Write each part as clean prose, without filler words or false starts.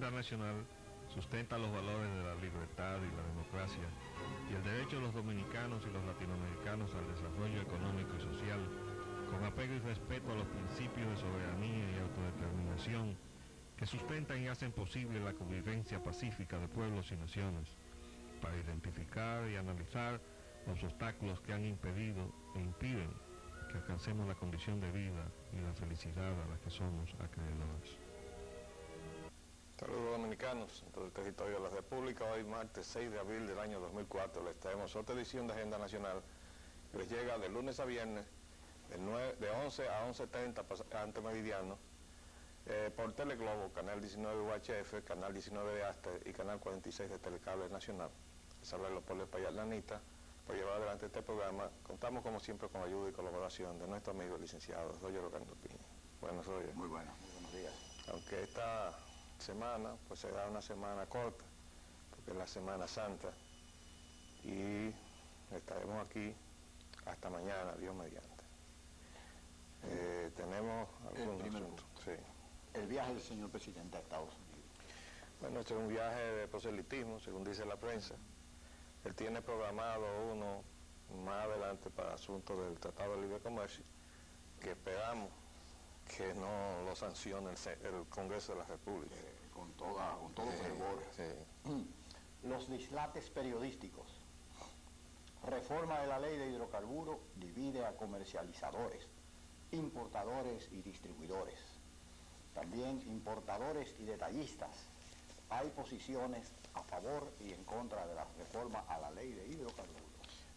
internacional sustenta los valores de la libertad y la democracia y el derecho de los dominicanos y los latinoamericanos al desarrollo económico y social, con apego y respeto a los principios de soberanía y autodeterminación que sustentan y hacen posible la convivencia pacífica de pueblos y naciones, para identificar y analizar los obstáculos que han impedido e impiden que alcancemos la condición de vida y la felicidad a la que somos acreedores. Saludos dominicanos en todo el territorio de la República. Hoy martes 6 de abril del año 2004 les traemos otra edición de Agenda Nacional que les llega de lunes a viernes de 11 a 11:30 ante meridiano por Teleglobo, canal 19 UHF, canal 19 de Aster y canal 46 de Telecable Nacional. Les habla Leopoldo Payarlanita. Por llevar adelante este programa, contamos como siempre con la ayuda y colaboración de nuestro amigo el licenciado Roger Ocando Piña. Buenos días. Muy buenos días. Aunque esta semana pues será una semana corta, porque es la Semana Santa, y estaremos aquí hasta mañana, Dios mediante. Tenemos algunos asuntos. Sí. El viaje del señor presidente a Estados Unidos. Bueno, este es un viaje de proselitismo, según dice la prensa. Él tiene programado uno más adelante para asuntos del Tratado de Libre Comercio, que esperamos que no lo sancione el Congreso de la República. Con todo fervor. Sí. Los dislates periodísticos. Reforma de la ley de hidrocarburos divide a comercializadores, importadores y distribuidores. También importadores y detallistas. Hay posiciones a favor y en contra de la reforma a la ley de hidrocarburos.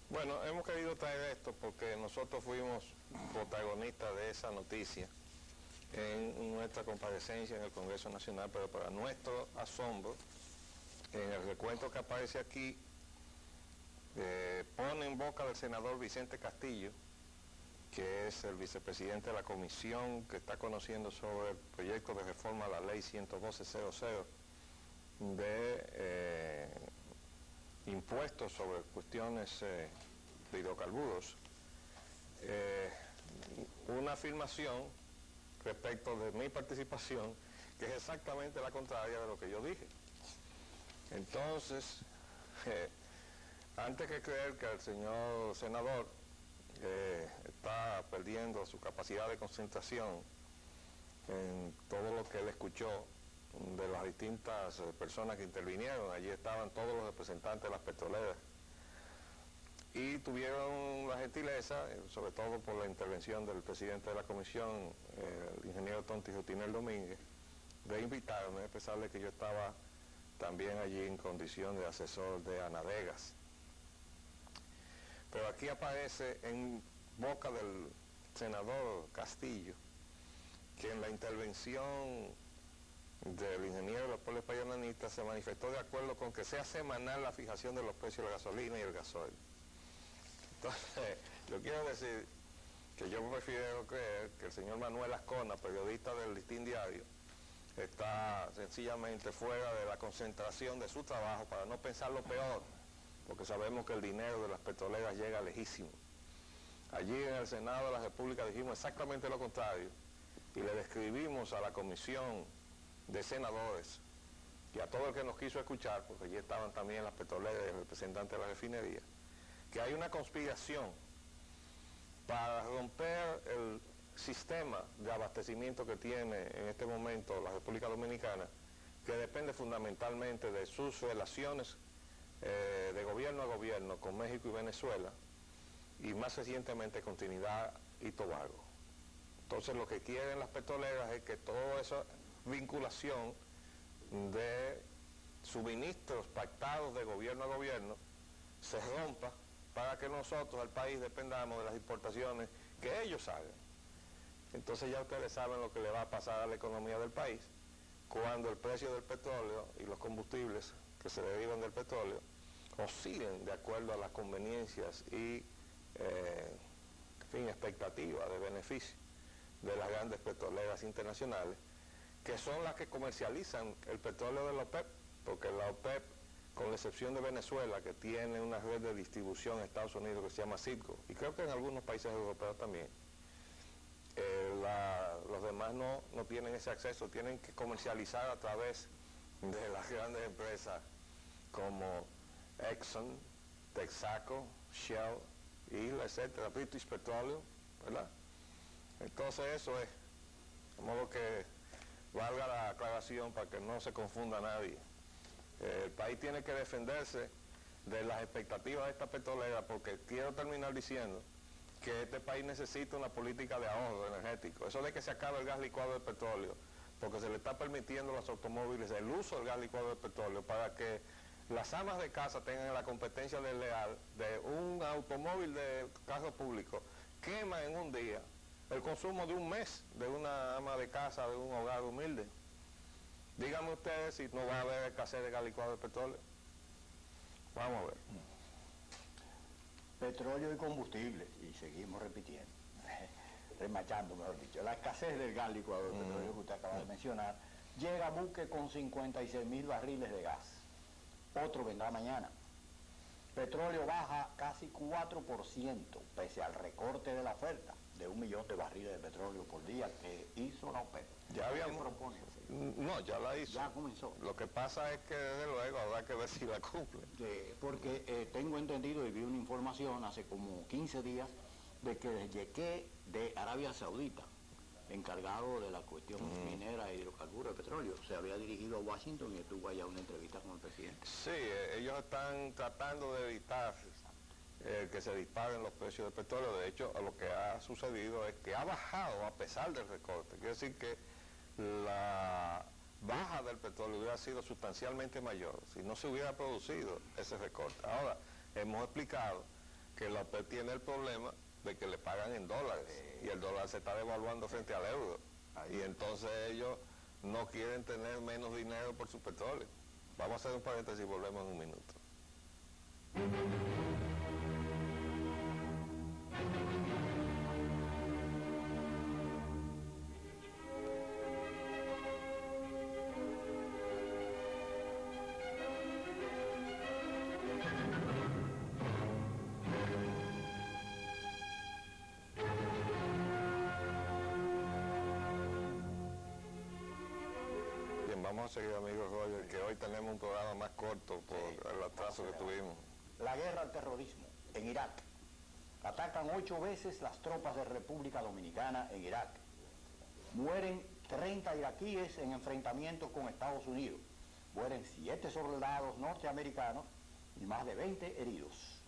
Bueno, hemos querido traer esto porque nosotros fuimos protagonistas de esa noticia en nuestra comparecencia en el Congreso Nacional, pero para nuestro asombro, en el recuento que aparece aquí, pone en boca del senador Vicente Castillo, que es el vicepresidente de la comisión que está conociendo sobre el proyecto de reforma a la ley 112.00 de impuestos sobre cuestiones de hidrocarburos, una afirmación respecto de mi participación que es exactamente la contraria de lo que yo dije. Entonces, antes que creer que el señor senador está perdiendo su capacidad de concentración en todo lo que él escuchó de las distintas personas que intervinieron, allí estaban todos los representantes de las petroleras y tuvieron la gentileza, sobre todo por la intervención del presidente de la comisión, el ingeniero Tonti Rutinel Domínguez, de invitarme, a pesar de que yo estaba también allí en condición de asesor de Anadegas. Pero aquí aparece en boca del senador Castillo que en la intervención del ingeniero Leopoldo Payarlanita se manifestó de acuerdo con que sea semanal la fijación de los precios de la gasolina y el gasoil. Entonces, yo quiero decir que yo prefiero creer que el señor Manuel Ascona, periodista del Listín Diario, está sencillamente fuera de la concentración de su trabajo para no pensar lo peor, porque sabemos que el dinero de las petroleras llega lejísimo. Allí en el Senado de la República dijimos exactamente lo contrario y le describimos a la comisión de senadores y a todo el que nos quiso escuchar, porque allí estaban también las petroleras y el representante de la refinería, que hay una conspiración para romper el sistema de abastecimiento que tiene en este momento la República Dominicana, que depende fundamentalmente de sus relaciones de gobierno a gobierno con México y Venezuela, y más recientemente con Trinidad y Tobago. Entonces lo que quieren las petroleras es que toda esa vinculación de suministros pactados de gobierno a gobierno se rompa para que nosotros, el país, dependamos de las importaciones que ellos hagan. Entonces ya ustedes saben lo que le va a pasar a la economía del país cuando el precio del petróleo y los combustibles que se derivan del petróleo oscilen de acuerdo a las conveniencias y expectativas de beneficio de las grandes petroleras internacionales, que son las que comercializan el petróleo de la OPEP, porque la OPEP, con la excepción de Venezuela, que tiene una red de distribución en Estados Unidos que se llama CITGO, y creo que en algunos países europeos también, los demás no tienen ese acceso, tienen que comercializar a través de las grandes empresas como Exxon, Texaco, Shell, y etcétera, British Petroleum, ¿verdad? Entonces eso es, de modo que valga la aclaración para que no se confunda nadie. El país tiene que defenderse de las expectativas de esta petrolera, porque quiero terminar diciendo que este país necesita una política de ahorro energético. Eso de que se acabe el gas licuado del petróleo, porque se le está permitiendo a los automóviles el uso del gas licuado del petróleo para que las amas de casa tengan la competencia desleal de un automóvil de carro público, quema en un día el consumo de un mes de una ama de casa de un hogar humilde. Díganme ustedes si no va a haber escasez de gas licuado de petróleo. Vamos a ver. Petróleo y combustible, y seguimos repitiendo, remachando mejor dicho, la escasez del gas licuado de petróleo que usted acaba de mencionar, llega a buque con 56.000 barriles de gas. Otro vendrá mañana. Petróleo baja casi 4%, pese al recorte de la oferta de 1 millón de barriles de petróleo por día que hizo la OPEP. Ya habíamos, ¿Qué propone? no, ya la hizo. Ya comenzó. Lo que pasa es que desde luego habrá que ver si la cumple. Porque tengo entendido y vi una información hace como 15 días de que el yeque de Arabia Saudita, encargado de la cuestión minera e hidrocarburos de petróleo, se había dirigido a Washington y estuvo allá una entrevista con el presidente. Sí, ellos están tratando de evitar que se disparen los precios del petróleo. De hecho, lo que ha sucedido es que ha bajado a pesar del recorte. Quiere decir que la baja del petróleo hubiera sido sustancialmente mayor si no se hubiera producido ese recorte. Ahora, hemos explicado que la OPEP tiene el problema de que le pagan en dólares y el dólar se está devaluando frente al euro. Y entonces ellos no quieren tener menos dinero por su petróleo. Vamos a hacer un paréntesis y volvemos en un minuto. Vamos a seguir, amigo Roger, que hoy tenemos un programa más corto por el atraso que tuvimos. La guerra al terrorismo en Irak. Atacan 8 veces las tropas de República Dominicana en Irak. Mueren 30 iraquíes en enfrentamientos con Estados Unidos. Mueren 7 soldados norteamericanos y más de 20 heridos.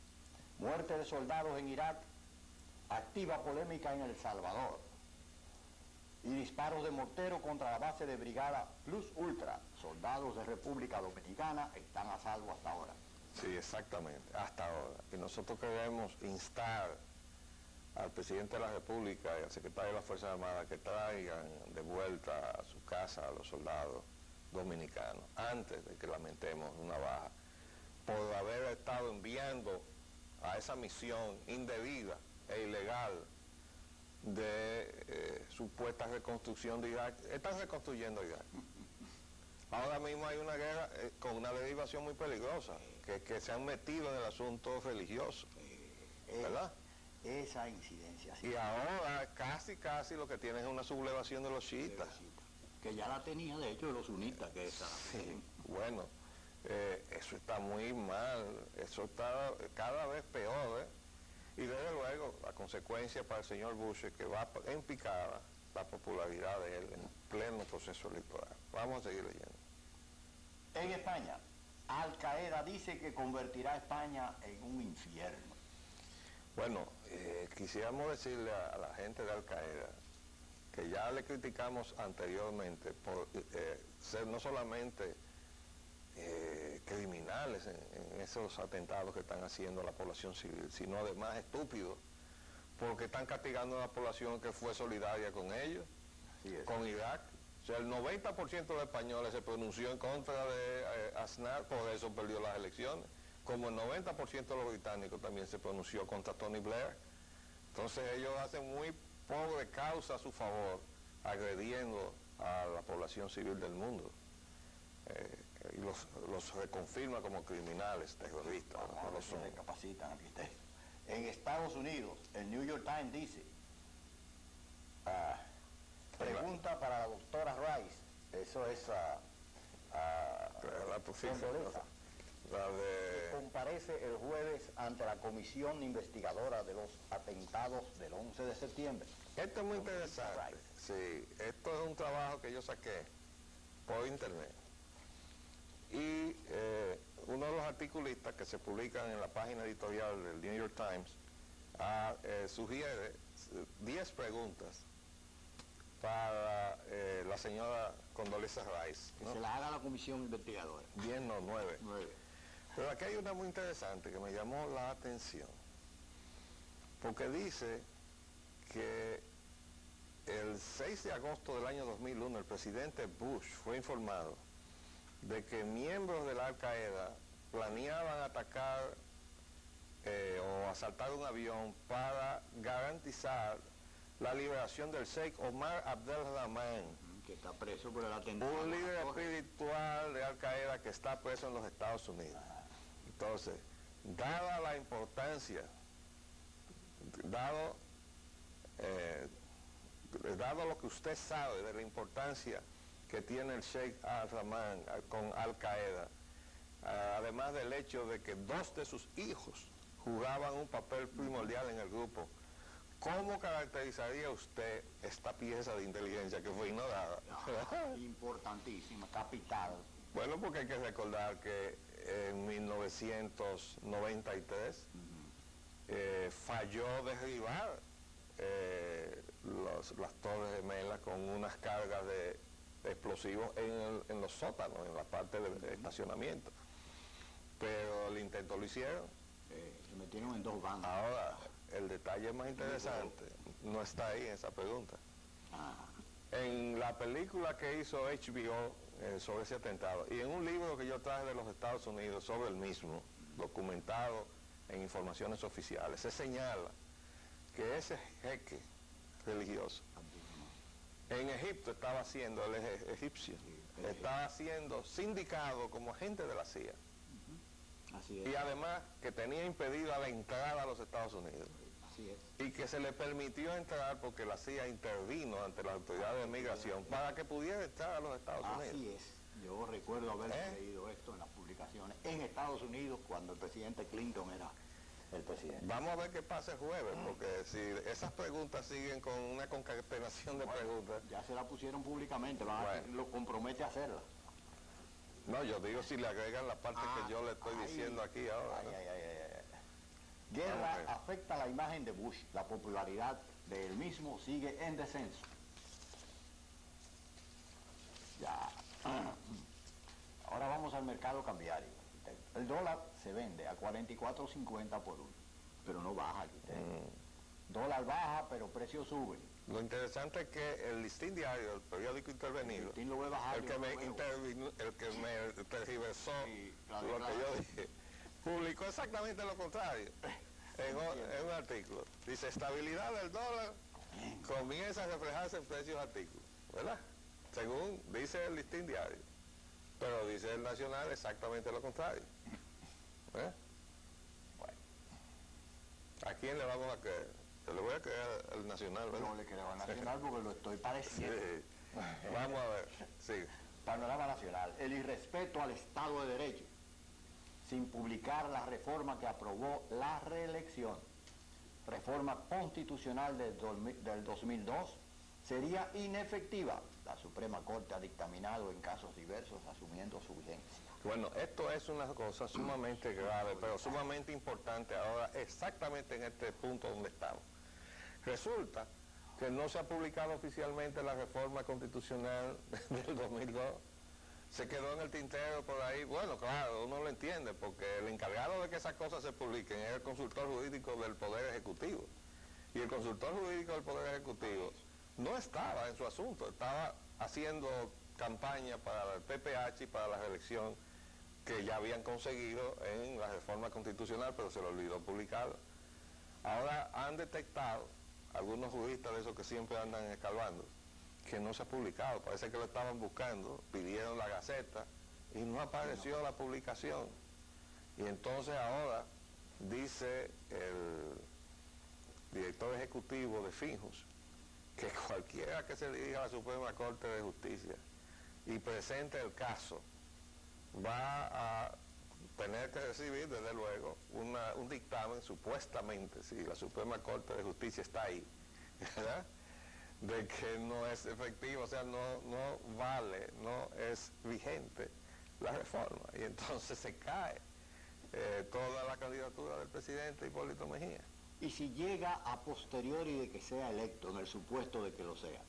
Muerte de soldados en Irak. Activa polémica en El Salvador. Y disparos de mortero contra la base de Brigada Plus Ultra. Soldados de República Dominicana están a salvo hasta ahora. Sí, exactamente, hasta ahora. Y nosotros queremos instar al presidente de la República y al secretario de las Fuerzas Armadas que traigan de vuelta a su casa a los soldados dominicanos, antes de que lamentemos una baja, por haber estado enviando a esa misión indebida e ilegal de supuesta reconstrucción de Irak. Están reconstruyendo Irak. Ahora mismo hay una guerra con una derivación muy peligrosa, que se han metido en el asunto religioso, ¿verdad? Esa incidencia. Sí. Y ahora casi lo que tienen es una sublevación de los chiitas. Que ya la tenía, de hecho, de los sunitas. Que esa, sí, bueno, eso está muy mal, eso está cada vez peor, ¿eh? Y desde luego, la consecuencia para el señor Bush es que va en picada la popularidad de él en pleno proceso electoral. Vamos a seguir leyendo. En España, Al Qaeda dice que convertirá a España en un infierno. Bueno, quisiéramos decirle a la gente de Al Qaeda que ya le criticamos anteriormente por ser no solamente criminales en esos atentados que están haciendo a la población civil, sino además estúpidos, porque están castigando a una población que fue solidaria con ellos, con Irak. O sea, el 90% de españoles se pronunció en contra de Aznar, por eso perdió las elecciones, como el 90% de los británicos también se pronunció contra Tony Blair. Entonces ellos hacen muy pobre causa a su favor, agrediendo a la población civil del mundo. Y los reconfirma como criminales, terroristas. No los son. Recapacitan aquí. En Estados Unidos, el New York Times dice, pregunta para la doctora Rice, eso es sí, Condoleezza, la que de... comparece el jueves ante la comisión investigadora de los atentados del 11 de septiembre. Esto es muy interesante. Sí, esto es un trabajo que yo saqué por internet. Y uno de los articulistas que se publican en la página editorial del New York Times sugiere 10 preguntas para la señora Condoleezza Rice, Que ¿no? se la haga la comisión investigadora. 10 no, 9. 9. Pero aquí hay una muy interesante que me llamó la atención, porque dice que el 6 de agosto del año 2001 el presidente Bush fue informado de que miembros de la Al-Qaeda planeaban atacar o asaltar un avión para garantizar la liberación del Sheikh Omar Abdel-Rahman, Que está preso por el atentado. un líder espiritual de Al-Qaeda que está preso en los Estados Unidos. Entonces, dada la importancia, dado lo que usted sabe de la importancia que tiene el Sheikh Al-Rahman con Al-Qaeda, además del hecho de que 2 de sus hijos jugaban un papel primordial en el grupo, ¿cómo caracterizaría usted esta pieza de inteligencia que fue ignorada? Importantísima, capital. Bueno, porque hay que recordar que en 1993 falló derribar las Torres Gemelas con unas cargas de explosivos en los sótanos, en la parte del estacionamiento. Pero el intento lo hicieron. Se metieron en 2 bandas. Ahora, el detalle más interesante no está ahí en esa pregunta. En la película que hizo HBO sobre ese atentado y en un libro que yo traje de los Estados Unidos sobre el mismo, documentado en informaciones oficiales, se señala que ese jeque religioso en Egipto estaba siendo, el egipcio, estaba siendo sindicado como agente de la CIA. Así es. Y además que tenía impedida la entrada a los Estados Unidos. Así es. Y que se le permitió entrar porque la CIA intervino ante las autoridades de migración para que pudiera entrar a los Estados Unidos. Así es. Yo recuerdo haber leído esto en las publicaciones en Estados Unidos cuando el presidente Clinton era el presidente. Vamos a ver qué pasa el jueves, porque si esas preguntas siguen con una concatenación de preguntas... Ya se la pusieron públicamente, lo compromete a hacerla. No, yo digo si le agregan la parte que yo le estoy diciendo aquí ahora. ¿No? Guerra afecta la imagen de Bush. La popularidad de él mismo sigue en descenso. Ya. Ahora vamos al mercado cambiario. El dólar se vende a 44.50 por uno, pero no baja. Dólar baja, pero precios suben. Lo interesante es que el Listín Diario, el periódico intervenido, El lo ve bajar, el que me tergiversó lo que yo dije, publicó exactamente lo contrario en un artículo. Dice, estabilidad del dólar comienza a reflejarse en precios de artículos, ¿verdad? Según dice el Listín Diario. Pero dice el Nacional exactamente lo contrario. Bueno, ¿a quién le vamos a creer? Yo le voy a creer al Nacional, ¿verdad? No le creo al Nacional porque lo estoy padeciendo. Sí. Vamos a ver, sigue. Panorama nacional. El irrespeto al Estado de Derecho, sin publicar la reforma que aprobó la reelección. Reforma constitucional del 2002 sería inefectiva. La Suprema Corte ha dictaminado en casos diversos asumiendo su vigencia. Bueno, esto es una cosa sumamente grave, pero sumamente importante ahora, exactamente en este punto donde estamos. Resulta que no se ha publicado oficialmente la reforma constitucional del 2002. Se quedó en el tintero por ahí. Bueno, claro, uno lo entiende, porque el encargado de que esas cosas se publiquen es el consultor jurídico del Poder Ejecutivo. Y el consultor jurídico del Poder Ejecutivo no estaba en su asunto, estaba haciendo campaña para el PPH y para la reelección que ya habían conseguido en la reforma constitucional, pero se le olvidó publicarla. Ahora han detectado algunos juristas de esos que siempre andan escarbando, que no se ha publicado, parece que lo estaban buscando, pidieron la Gaceta y no apareció la publicación. Y entonces ahora dice el director ejecutivo de Finjus que cualquiera que se dirija a la Suprema Corte de Justicia y presente el caso va a tener que recibir, desde luego, un dictamen, supuestamente, si la Suprema Corte de Justicia está ahí, ¿verdad?, de que no es efectivo, o sea, no vale, no es vigente la reforma, y entonces se cae toda la candidatura del presidente Hipólito Mejía. Y si llega a posteriori de que sea electo, en el supuesto de que lo sea,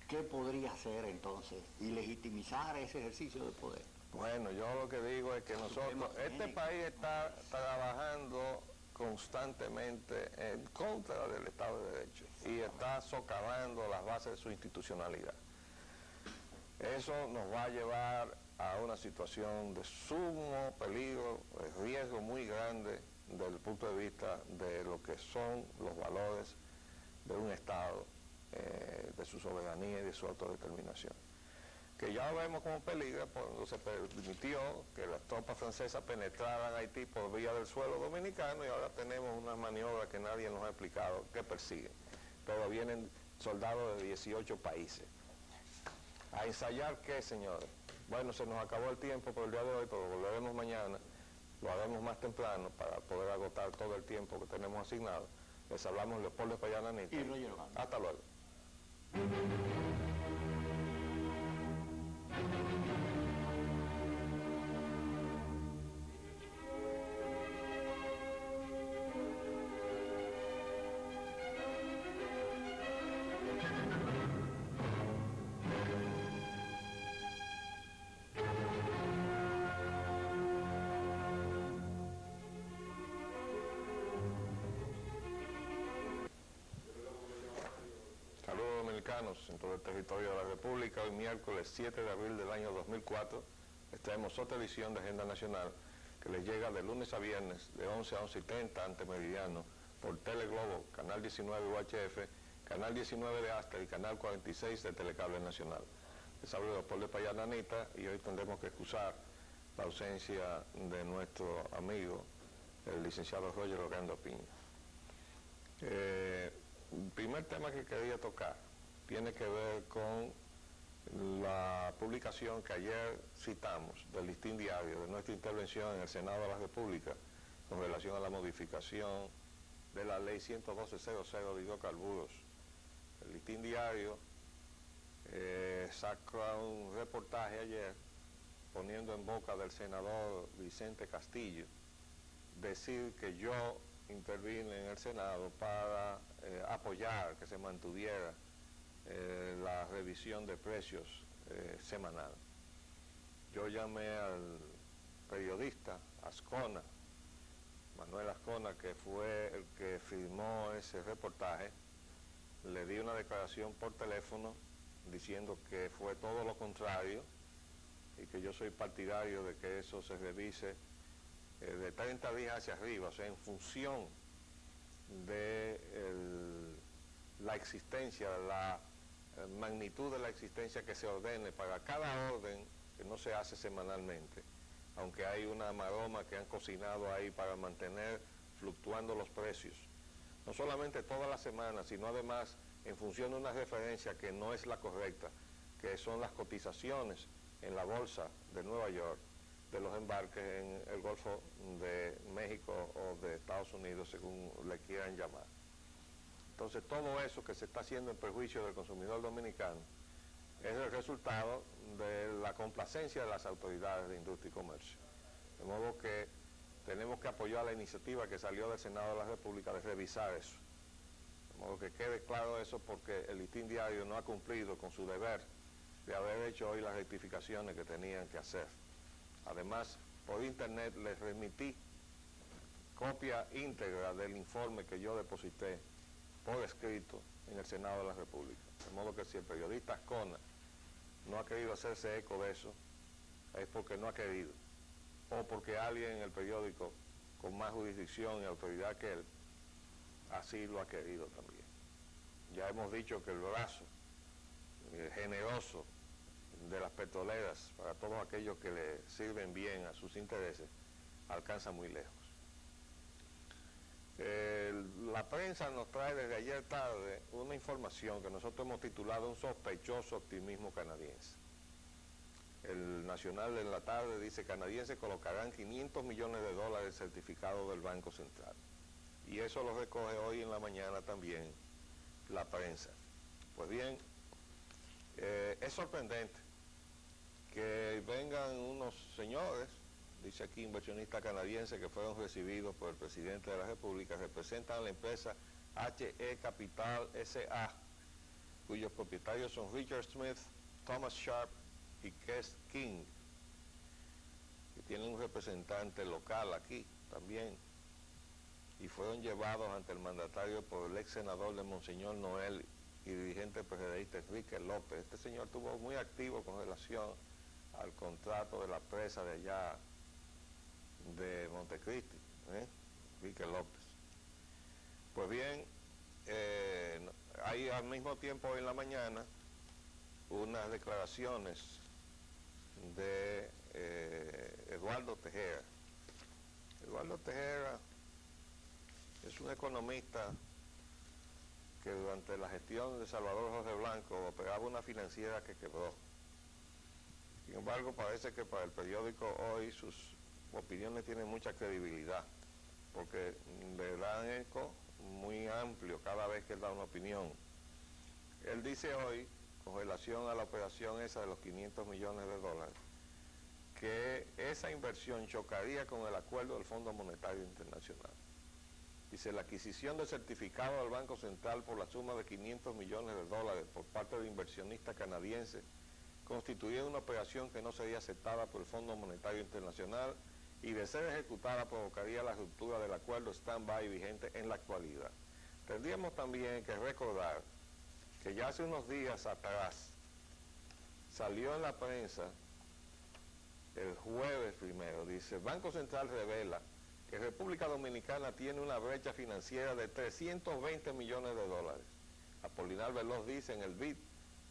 ¿qué podría hacer entonces y legitimizar ese ejercicio de poder? Bueno, yo lo que digo es que nosotros, este país está trabajando constantemente en contra del Estado de Derecho y está socavando las bases de su institucionalidad. Eso nos va a llevar a una situación de sumo peligro, de riesgo muy grande desde el punto de vista de lo que son los valores de un Estado, de su soberanía y de su autodeterminación. Que ya lo vemos como peligro cuando se permitió que las tropas francesas penetraran Haití por vía del suelo dominicano, y ahora tenemos unas maniobras que nadie nos ha explicado que persiguen. Pero vienen soldados de 18 países. ¿A ensayar qué, señores? Bueno, se nos acabó el tiempo por el día de hoy, pero volveremos mañana, lo haremos más temprano para poder agotar todo el tiempo que tenemos asignado. Les hablamos Leopoldo Espallán Anita. Y Roger Ogando. Hasta luego. Saludos dominicanos en todo el territorio de la República. Hoy miércoles 7 de abril del año 2004 les traemos otra edición de Agenda Nacional que les llega de lunes a viernes de 11 a 11:30 ante meridiano por Teleglobo, Canal 19 UHF, Canal 19 de Astra y Canal 46 de Telecable Nacional. Les hablo de Leopoldo Espallán Anita y hoy tendremos que excusar la ausencia de nuestro amigo, el licenciado Roger Ogando Piña. El primer tema que quería tocar tiene que ver con la publicación que ayer citamos del Listín Diario de nuestra intervención en el Senado de la República con relación a la modificación de la ley 112.00 de hidrocarburos. El Listín Diario saca un reportaje ayer poniendo en boca del senador Vicente Castillo decir que yo intervine en el Senado para apoyar que se mantuviera la revisión de precios semanal. Yo llamé al periodista Ascona, Manuel Ascona, que fue el que firmó ese reportaje, le di una declaración por teléfono diciendo que fue todo lo contrario y que yo soy partidario de que eso se revise de 30 días hacia arriba, o sea, en función de la existencia, la magnitud de la existencia que se ordene para cada orden que no se hace semanalmente, aunque hay una maroma que han cocinado ahí para mantener fluctuando los precios, no solamente todas las semanas, sino además en función de una referencia que no es la correcta, que son las cotizaciones en la bolsa de Nueva York de los embarques en el Golfo de México o de Estados Unidos, según le quieran llamar. Entonces, todo eso que se está haciendo en perjuicio del consumidor dominicano es el resultado de la complacencia de las autoridades de industria y comercio. De modo que tenemos que apoyar la iniciativa que salió del Senado de la República de revisar eso. De modo que quede claro eso, porque el Listín Diario no ha cumplido con su deber de haber hecho hoy las rectificaciones que tenían que hacer. Además, por internet les remití copia íntegra del informe que yo deposité por escrito en el Senado de la República. De modo que si el periodista Ascona no ha querido hacerse eco de eso, es porque no ha querido, o porque alguien en el periódico con más jurisdicción y autoridad que él así lo ha querido también. Ya hemos dicho que el brazo generoso de las petroleras para todos aquellos que le sirven bien a sus intereses alcanza muy lejos. La prensa nos trae desde ayer tarde una información que nosotros hemos titulado un sospechoso optimismo canadiense. El Nacional en la tarde dice, canadienses colocarán 500 millones de dólares certificados del Banco Central. Y eso lo recoge hoy en la mañana también la prensa. Pues bien, es sorprendente que vengan unos señores, dice aquí inversionistas canadienses, que fueron recibidos por el presidente de la República, representan a la empresa HE Capital S.A., cuyos propietarios son Richard Smith, Thomas Sharp y Kes King, que tienen un representante local aquí también, y fueron llevados ante el mandatario por el ex senador de Monseñor Noel y dirigente PRDista Enrique López. Este señor estuvo muy activo con relación al contrato de la presa de allá de Montecristi, Enrique López. Pues bien, hay al mismo tiempo hoy en la mañana unas declaraciones de Eduardo Tejera. Eduardo Tejera es un economista que durante la gestión de Salvador Jorge Blanco operaba una financiera que quebró. Sin embargo, parece que para el periódico Hoy sus opiniones tienen mucha credibilidad, porque le dan eco muy amplio cada vez que él da una opinión. Él dice hoy, con relación a la operación esa de los 500 millones de dólares, que esa inversión chocaría con el acuerdo del Fondo Monetario Internacional. Dice, la adquisición de certificado del Banco Central por la suma de 500 millones de dólares por parte de inversionistas canadienses constituía una operación que no sería aceptada por el Fondo Monetario Internacional y de ser ejecutada provocaría la ruptura del acuerdo stand-by vigente en la actualidad. Tendríamos también que recordar que ya hace unos días atrás salió en la prensa, el jueves primero, dice, el Banco Central revela que República Dominicana tiene una brecha financiera de 320 millones de dólares. Apolinar Veloz dice en el BID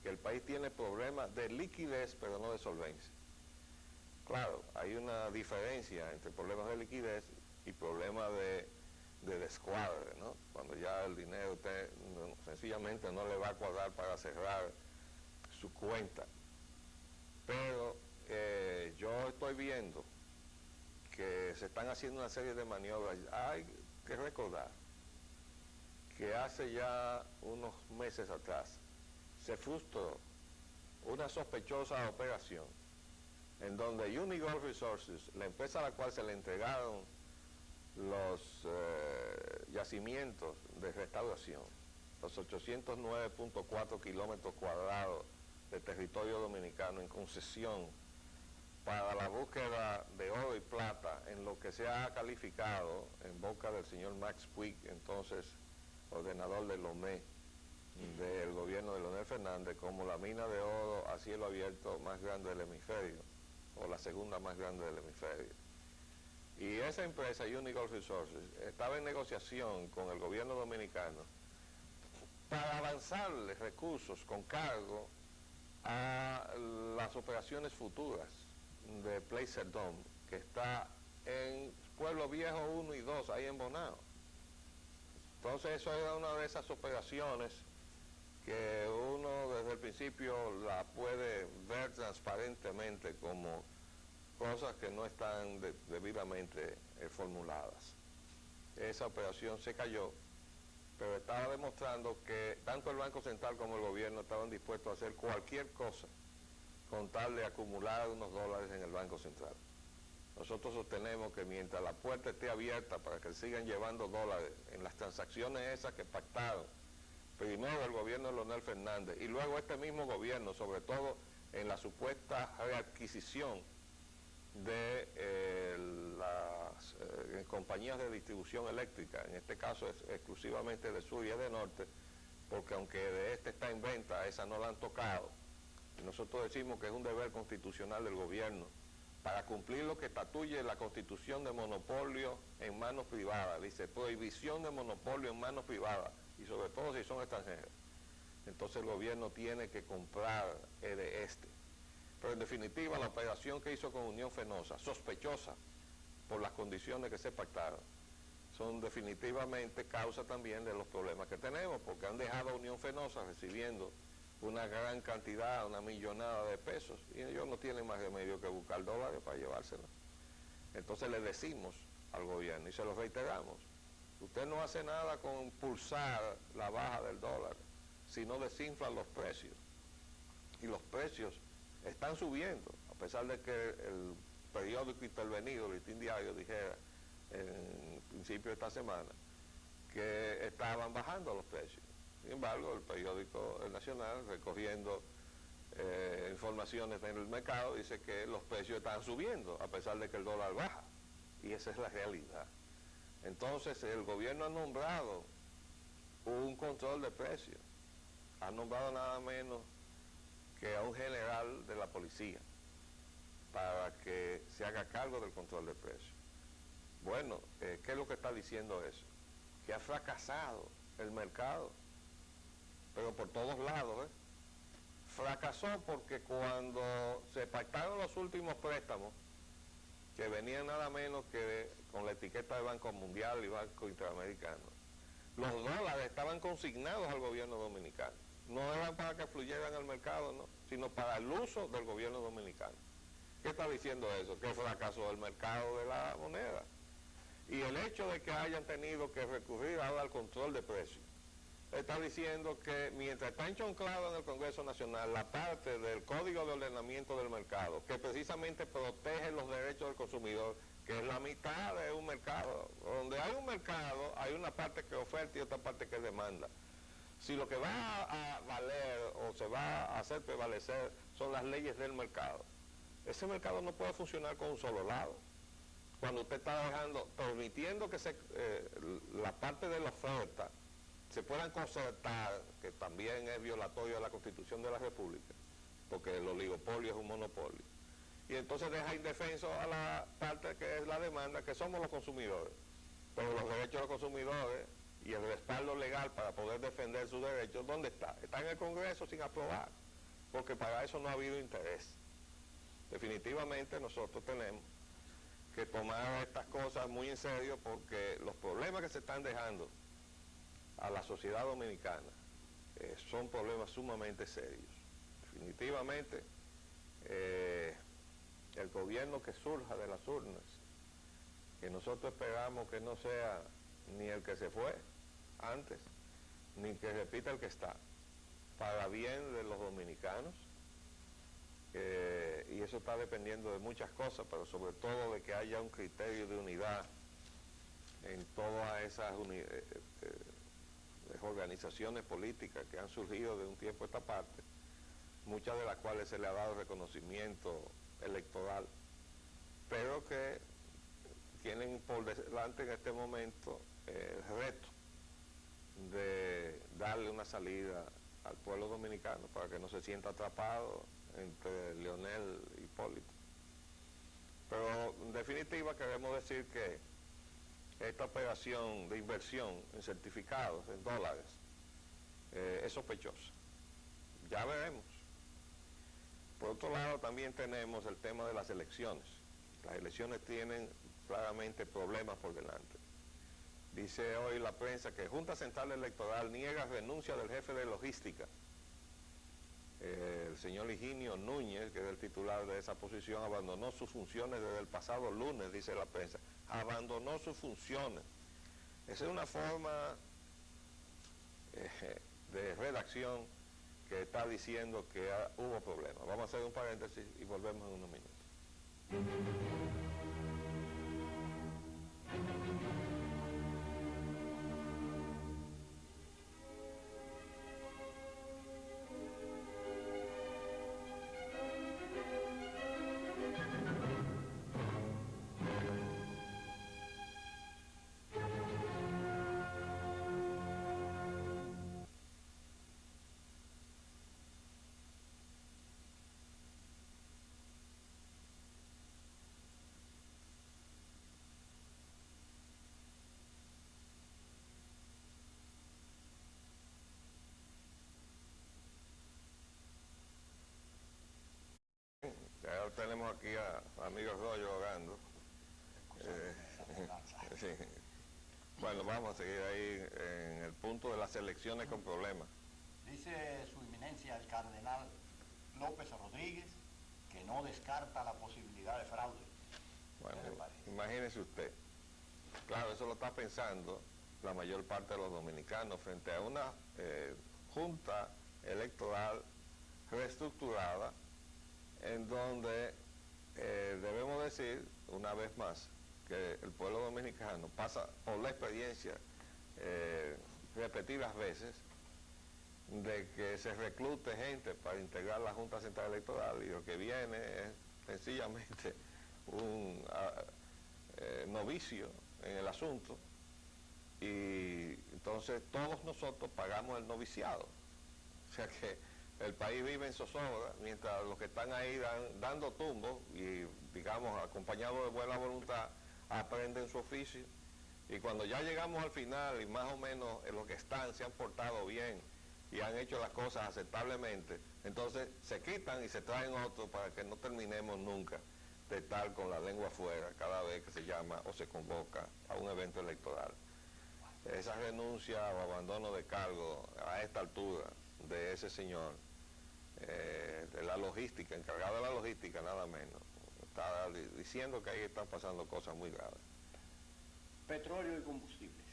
que el país tiene problemas de liquidez, pero no de solvencia. Claro, hay una diferencia entre problemas de liquidez y problemas de descuadre, ¿no? Cuando ya el dinero usted sencillamente no le va a cuadrar para cerrar su cuenta. Pero yo estoy viendo que se están haciendo una serie de maniobras. Hay que recordar que hace ya unos meses atrás se frustró una sospechosa operación en donde Unigolf Resources, la empresa a la cual se le entregaron los yacimientos de restauración, los 809.4 kilómetros cuadrados de territorio dominicano en concesión para la búsqueda de oro y plata, en lo que se ha calificado en boca del señor Max Puig, entonces ordenador de Lomé del gobierno de Leonel Fernández, como la mina de oro a cielo abierto más grande del hemisferio, o la segunda más grande del hemisferio. Y esa empresa, Unigolf Resources, estaba en negociación con el gobierno dominicano para avanzarle recursos con cargo a las operaciones futuras de Placer Dome, que está en Pueblo Viejo 1 y 2, ahí en Bonao. Entonces eso era una de esas operaciones que uno desde el principio la puede ver transparentemente como cosas que no están debidamente formuladas. Esa operación se cayó, pero estaba demostrando que tanto el Banco Central como el gobierno estaban dispuestos a hacer cualquier cosa con tal de acumular unos dólares en el Banco Central. Nosotros sostenemos que mientras la puerta esté abierta para que sigan llevando dólares en las transacciones esas que pactaron, primero el gobierno de Leonel Fernández y luego este mismo gobierno, sobre todo en la supuesta readquisición de las compañías de distribución eléctrica, en este caso es exclusivamente de sur y de norte, porque aunque de este está en venta, esa no la han tocado. Y nosotros decimos que es un deber constitucional del gobierno para cumplir lo que estatuye la Constitución de monopolio en manos privadas. Dice, prohibición de monopolio en manos privadas, y sobre todo si son extranjeros. Entonces el gobierno tiene que comprar de este. Pero en definitiva, la operación que hizo con Unión Fenosa, sospechosa por las condiciones que se pactaron, son definitivamente causa también de los problemas que tenemos, porque han dejado a Unión Fenosa recibiendo una gran cantidad, una millonada de pesos, y ellos no tienen más remedio que buscar dólares para llevárselos. Entonces le decimos al gobierno, y se lo reiteramos, usted no hace nada con impulsar la baja del dólar, sino desinfla los precios. Y los precios están subiendo, a pesar de que el periódico intervenido, el Listín Diario, dijera en principio de esta semana que estaban bajando los precios. Sin embargo, el periódico El Nacional, recogiendo informaciones en el mercado, dice que los precios están subiendo, a pesar de que el dólar baja. Y esa es la realidad. Entonces, el gobierno ha nombrado un control de precios. Ha nombrado nada menos que a un general de la policía para que se haga cargo del control de precios. Bueno, ¿qué es lo que está diciendo eso? Que ha fracasado el mercado, pero por todos lados, Fracasó porque cuando se pactaron los últimos préstamos, que venían nada menos que con la etiqueta de Banco Mundial y Banco Interamericano, los dólares estaban consignados al gobierno dominicano. No eran para que fluyeran al mercado, no, sino para el uso del gobierno dominicano. ¿Qué está diciendo eso? Que fracasó el mercado de la moneda. Y el hecho de que hayan tenido que recurrir ahora al control de precios, está diciendo que mientras está enchonclado en el Congreso Nacional la parte del Código de Ordenamiento del Mercado, que precisamente protege los derechos del consumidor, que es la mitad de un mercado. Donde hay un mercado, hay una parte que oferta y otra parte que demanda. Si lo que va a valer o se va a hacer prevalecer son las leyes del mercado, ese mercado no puede funcionar con un solo lado. Cuando usted está permitiendo que la parte de la oferta se puedan concertar, que también es violatorio de la Constitución de la República, porque el oligopolio es un monopolio, y entonces deja indefenso a la parte que es la demanda, que somos los consumidores. Pero los derechos de los consumidores y el respaldo legal para poder defender sus derechos, ¿dónde está? Está en el Congreso sin aprobar, porque para eso no ha habido interés. Definitivamente nosotros tenemos que tomar estas cosas muy en serio, porque los problemas que se están dejando a la sociedad dominicana son problemas sumamente serios. Definitivamente el gobierno que surja de las urnas, que nosotros esperamos que no sea ni el que se fue antes, ni que repita el que está, para bien de los dominicanos, y eso está dependiendo de muchas cosas, pero sobre todo de que haya un criterio de unidad en todas esas organizaciones políticas que han surgido de un tiempo a esta parte, muchas de las cuales se le ha dado reconocimiento electoral, pero que tienen por delante en este momento el reto de darle una salida al pueblo dominicano para que no se sienta atrapado entre Leonel y Hipólito. Pero en definitiva queremos decir que esta operación de inversión en certificados, en dólares, es sospechosa. Ya veremos. Por otro lado, también tenemos el tema de las elecciones. Las elecciones tienen claramente problemas por delante. Dice hoy la prensa que Junta Central Electoral niega renuncia del jefe de logística. El señor Higinio Núñez, que es el titular de esa posición, abandonó sus funciones desde el pasado lunes, dice la prensa. Abandonó sus funciones. Esa es una forma de redacción que está diciendo que hubo problemas. Vamos a hacer un paréntesis y volvemos en unos minutos. Ya tenemos aquí a amigos Rollo orando. Sí. Bueno, vamos a seguir ahí en el punto de las elecciones con problemas. Sí, Dice su eminencia el cardenal López Rodríguez que no descarta la posibilidad de fraude. Bueno, ¿Qué le parece? imagínese usted. Claro, eso lo está pensando la mayor parte de los dominicanos frente a una junta electoral reestructurada en donde debemos decir una vez más que el pueblo dominicano pasa por la experiencia repetidas veces de que se reclute gente para integrar la Junta Central Electoral y lo que viene es sencillamente un novicio en el asunto, y entonces todos nosotros pagamos el noviciado. O sea que el país vive en zozobra mientras los que están ahí dando tumbos y, digamos, acompañados de buena voluntad, aprenden su oficio. Y cuando ya llegamos al final y más o menos los que están se han portado bien y han hecho las cosas aceptablemente, entonces se quitan y se traen otros para que no terminemos nunca de estar con la lengua afuera cada vez que se llama o se convoca a un evento electoral. Esa renuncia o abandono de cargo a esta altura de ese señor, de la logística, encargado de la logística nada menos, está diciendo que ahí están pasando cosas muy graves. Petróleo y combustibles.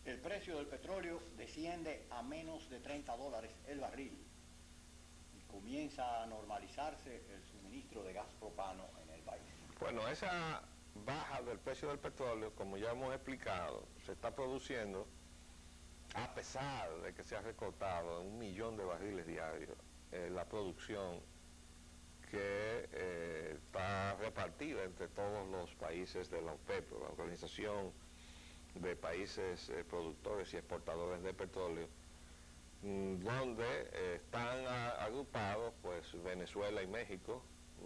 El precio del petróleo desciende a menos de $30 el barril y comienza a normalizarse el suministro de gas propano en el país. Bueno, esa baja del precio del petróleo, como ya hemos explicado, se está produciendo a pesar de que se ha recortado 1 millón de barriles diarios la producción que está repartida entre todos los países de la OPEP, la Organización de Países Productores y Exportadores de Petróleo, donde están agrupados pues Venezuela y México,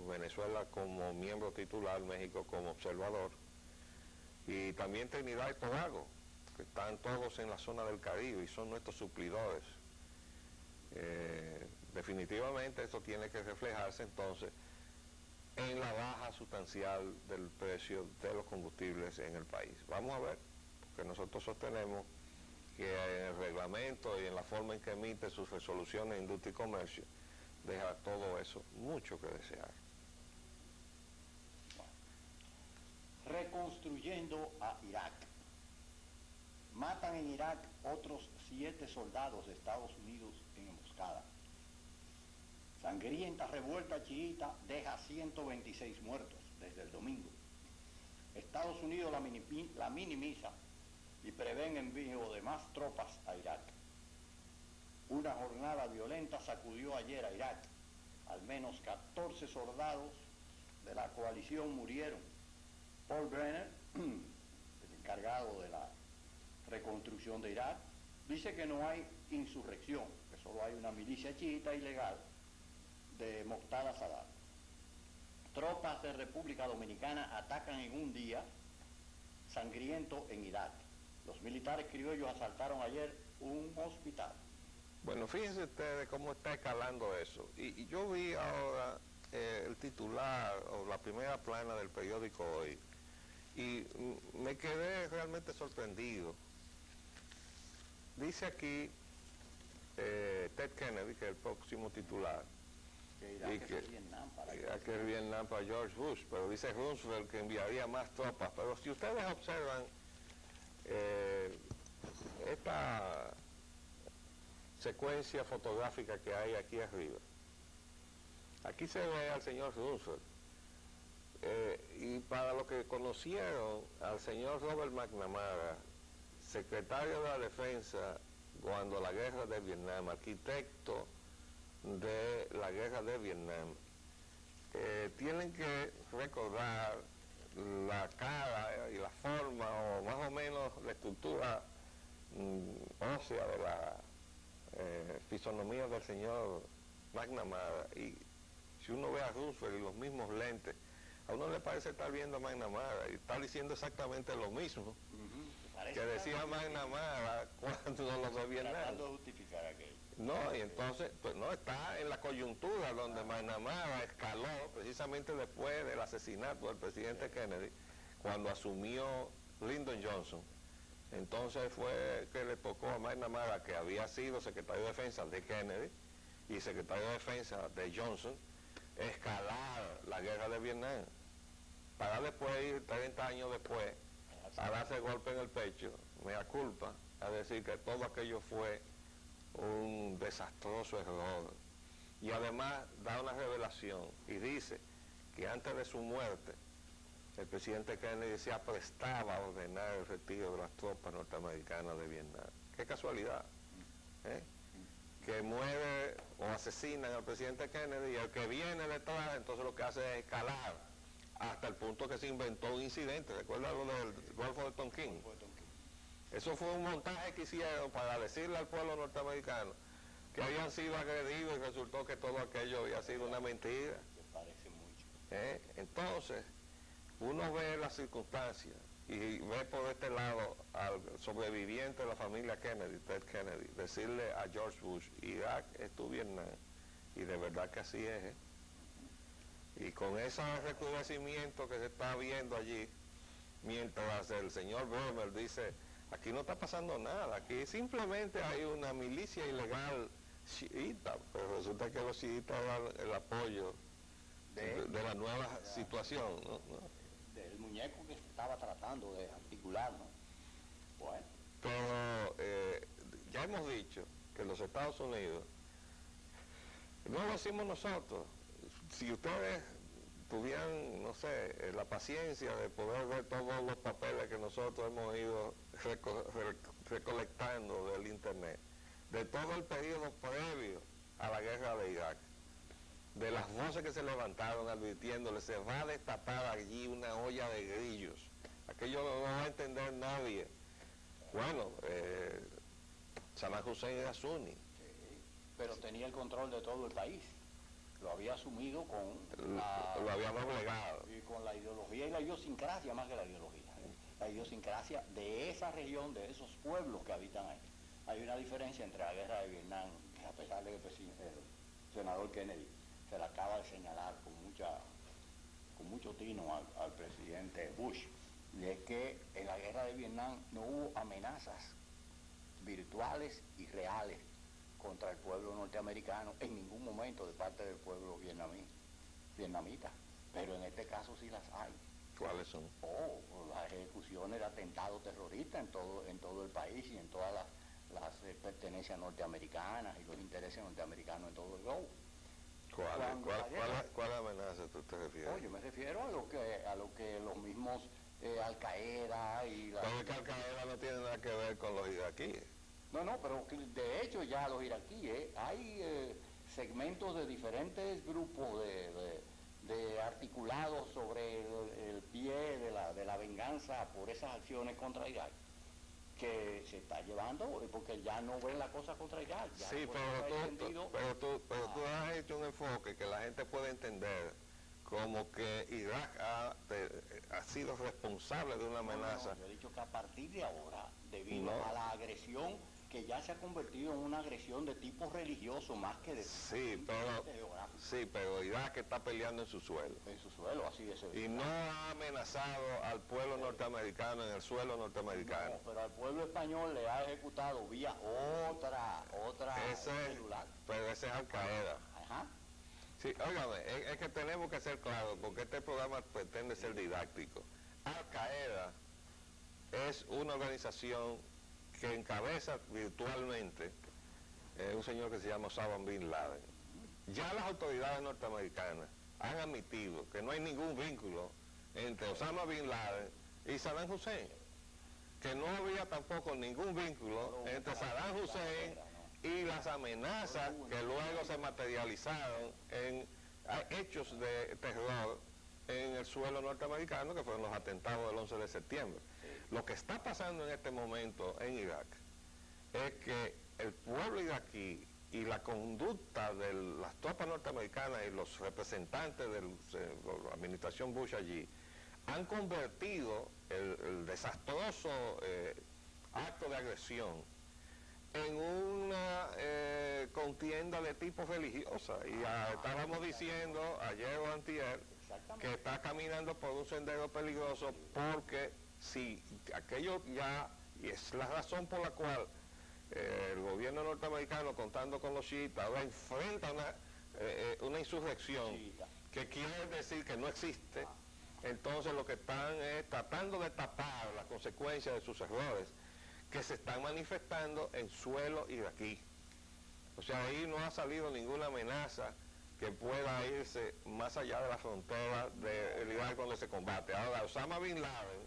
Venezuela como miembro titular, México como observador, y también Trinidad y Tobago, que están todos en la zona del Caribe y son nuestros suplidores. Definitivamente esto tiene que reflejarse entonces en la baja sustancial del precio de los combustibles en el país. Vamos a ver, porque nosotros sostenemos que en el reglamento y en la forma en que emite sus resoluciones de industria y comercio deja todo eso mucho que desear. Reconstruyendo a Irak. Matan en Irak otros 7 soldados de Estados Unidos en emboscada. Sangrienta revuelta chiita deja 126 muertos desde el domingo. Estados Unidos la minimiza y prevén envío de más tropas a Irak. Una jornada violenta sacudió ayer a Irak. Al menos 14 soldados de la coalición murieron. Paul Brenner, el encargado de la reconstrucción de Irak, dice que no hay insurrección, que solo hay una milicia chiita ilegal de Moqtada Sadat. Tropas de República Dominicana atacan en un día sangriento en Irak. Los militares criollos asaltaron ayer un hospital. Bueno, fíjense ustedes cómo está escalando eso. Y yo vi ahora el titular o la primera plana del periódico Hoy y me quedé realmente sorprendido. Dice aquí Ted Kennedy, que es el próximo titular, Que Irak es Vietnam para que es Vietnam para George Bush, pero dice Roosevelt que enviaría más tropas. Pero si ustedes observan esta secuencia fotográfica que hay aquí arriba, aquí se ve al señor Roosevelt, y para los que conocieron al señor Robert McNamara, secretario de la Defensa cuando la guerra de Vietnam, arquitecto de la guerra de Vietnam, tienen que recordar la cara y la forma, o más o menos la estructura ósea de la fisonomía del señor McNamara. Y si uno ve a Roosevelt y los mismos lentes, a uno le parece estar viendo a McNamara y está diciendo exactamente lo mismo que decía McNamara cuando lo de Vietnam. Tratando de justificar aquello. No, y entonces, pues no, está en la coyuntura donde McNamara escaló precisamente después del asesinato del presidente Kennedy, cuando asumió Lyndon Johnson, Entonces fue que le tocó a McNamara, que había sido secretario de Defensa de Kennedy y secretario de Defensa de Johnson, escalar la guerra de Vietnam, para después ir 30 años después a darse golpe en el pecho, mea culpa, a decir que todo aquello fue un desastroso error. Y además da una revelación y dice que antes de su muerte el presidente Kennedy se aprestaba a ordenar el retiro de las tropas norteamericanas de Vietnam. Qué casualidad, ¿eh? Que muere o asesinan al presidente Kennedy y el que viene detrás entonces lo que hace es escalar hasta el punto que se inventó un incidente. ¿Recuerda lo del Golfo de Tonkin? Eso fue un montaje que hicieron para decirle al pueblo norteamericano que habían sido agredidos y resultó que todo aquello había sido una mentira. Parece mucho. Entonces, uno ve las circunstancias y ve por este lado al sobreviviente de la familia Kennedy, Ted Kennedy, decirle a George Bush, Irak es tu Vietnam, y de verdad que así es, ¿eh? Y con ese recrudecimiento que se está viendo allí, mientras el señor Bremer dice, aquí no está pasando nada, aquí simplemente hay una milicia ilegal chiita, pero resulta que los chiitas dan el apoyo de la nueva situación, ¿no? Del muñeco que estaba tratando de articular, ¿no? Bueno. Pero ya hemos dicho que los Estados Unidos, no lo decimos nosotros, si ustedes tuvieran, no sé, la paciencia de poder ver todos los papeles que nosotros hemos ido recolectando del internet, de todo el periodo previo a la guerra de Irak, de las voces que se levantaron advirtiéndole, se va a destapar allí una olla de grillos, aquello no va a entender nadie. Bueno, Saddam Hussein era suní. Sí, pero tenía el control de todo el país. Lo había asumido con lo habíamos obligado. Y con la ideología y la idiosincrasia, más que la ideología. La idiosincrasia de esa región, de esos pueblos que habitan ahí. Hay una diferencia entre la guerra de Vietnam, que a pesar de que el senador Kennedy se la acaba de señalar con mucho tino al presidente Bush, y es que en la guerra de Vietnam no hubo amenazas virtuales y reales contra el pueblo norteamericano en ningún momento de parte del pueblo vietnamita, pero en este caso sí las hay. ¿Cuáles son? Las ejecuciones de atentados terroristas en todo el país y en todas las pertenencias norteamericanas y los intereses norteamericanos en todo el globo. ¿Cuál amenaza tú te refieres? Yo me refiero a lo que los mismos Al Qaeda y Pero es que Al Qaeda no tiene nada que ver con los iraquíes. No, pero de hecho ya los iraquíes, hay segmentos de diferentes grupos de articulados sobre el pie de la venganza por esas acciones contra Irak, que se está llevando, porque ya no ven la cosa contra Irak. Ya sí, pero tú has hecho un enfoque que la gente puede entender como que Irak ha sido responsable de una amenaza. No, yo he dicho que a partir de ahora, debido a la agresión, que ya se ha convertido en una agresión de tipo religioso más que de tipo geográfico. Sí, pero Irak está peleando en su suelo. En su suelo, así es. Y no ha amenazado al pueblo norteamericano en el suelo norteamericano. No, pero al pueblo español le ha ejecutado vía otra celular. Pero ese es Al Qaeda. Ajá. Sí, óigame, es que tenemos que ser claros, porque este programa pretende ser didáctico. Al Qaeda es una organización que encabeza virtualmente un señor que se llama Osama Bin Laden. Ya las autoridades norteamericanas han admitido que no hay ningún vínculo entre Osama Bin Laden y Saddam Hussein, que no había tampoco ningún vínculo entre Saddam Hussein y las amenazas que luego se materializaron en hechos de terror en el suelo norteamericano, que fueron los atentados del 11 de septiembre. Lo que está pasando en este momento en Irak es que el pueblo iraquí y la conducta de las tropas norteamericanas y los representantes de la administración Bush allí han convertido el desastroso acto de agresión en una contienda de tipo religiosa. Y estábamos diciendo ayer o antier que está caminando por un sendero peligroso, porque si aquello ya Y es la razón por la cual el gobierno norteamericano, contando con los chiitas, ahora enfrenta una insurrección que quiere decir que no existe. Entonces lo que están es tratando de tapar las consecuencias de sus errores, que se están manifestando en suelo iraquí. O sea, ahí no ha salido ninguna amenaza que pueda irse más allá de la frontera del Irak donde se combate. Ahora, Osama Bin Laden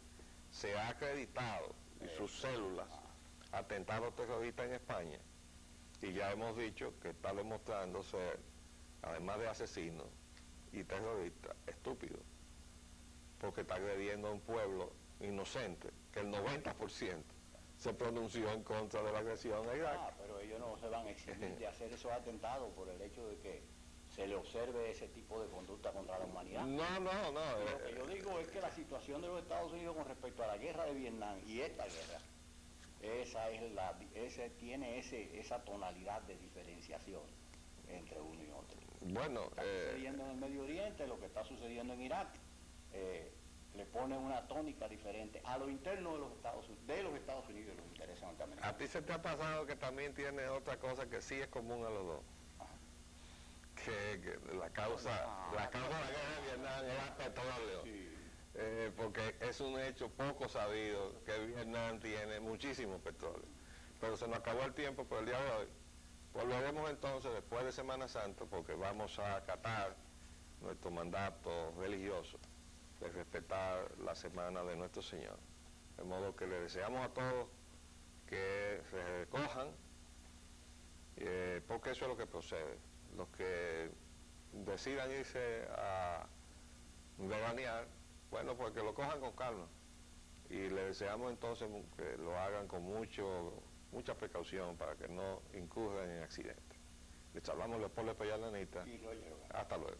se ha acreditado, y sus células, atentados terroristas en España, y ya hemos dicho que está demostrando ser, además de asesino y terrorista, estúpido, porque está agrediendo a un pueblo inocente, que el 90% se pronunció en contra de la agresión a Irak. Pero ellos no se van a eximir de hacer esos atentados por el hecho de que se le observe ese tipo de conducta contra la humanidad. No. Lo que yo digo es que la situación de los Estados Unidos con respecto a la guerra de Vietnam y esta guerra, tiene esa tonalidad de diferenciación entre uno y otro. Bueno, Lo que está sucediendo en el Medio Oriente, lo que está sucediendo en Irak, le pone una tónica diferente a lo interno de los Estados Unidos y los intereses norteamericanos. ¿A ti se te ha pasado que también tiene otra cosa que sí es común a los dos? Que la causa de la guerra de Vietnam era petróleo. Sí. Porque es un hecho poco sabido que Vietnam tiene muchísimo petróleo. Pero se nos acabó el tiempo por el día de hoy. Volveremos entonces después de Semana Santa, porque vamos a acatar nuestro mandato religioso de respetar la semana de nuestro Señor. De modo que le deseamos a todos que se recojan, porque eso es lo que procede. Los que decidan irse a veranear, bueno, pues que lo cojan con calma. Y le deseamos entonces que lo hagan con mucha precaución para que no incurran en accidentes. Les hablamos Leopoldo Espellar Lanita. Hasta luego.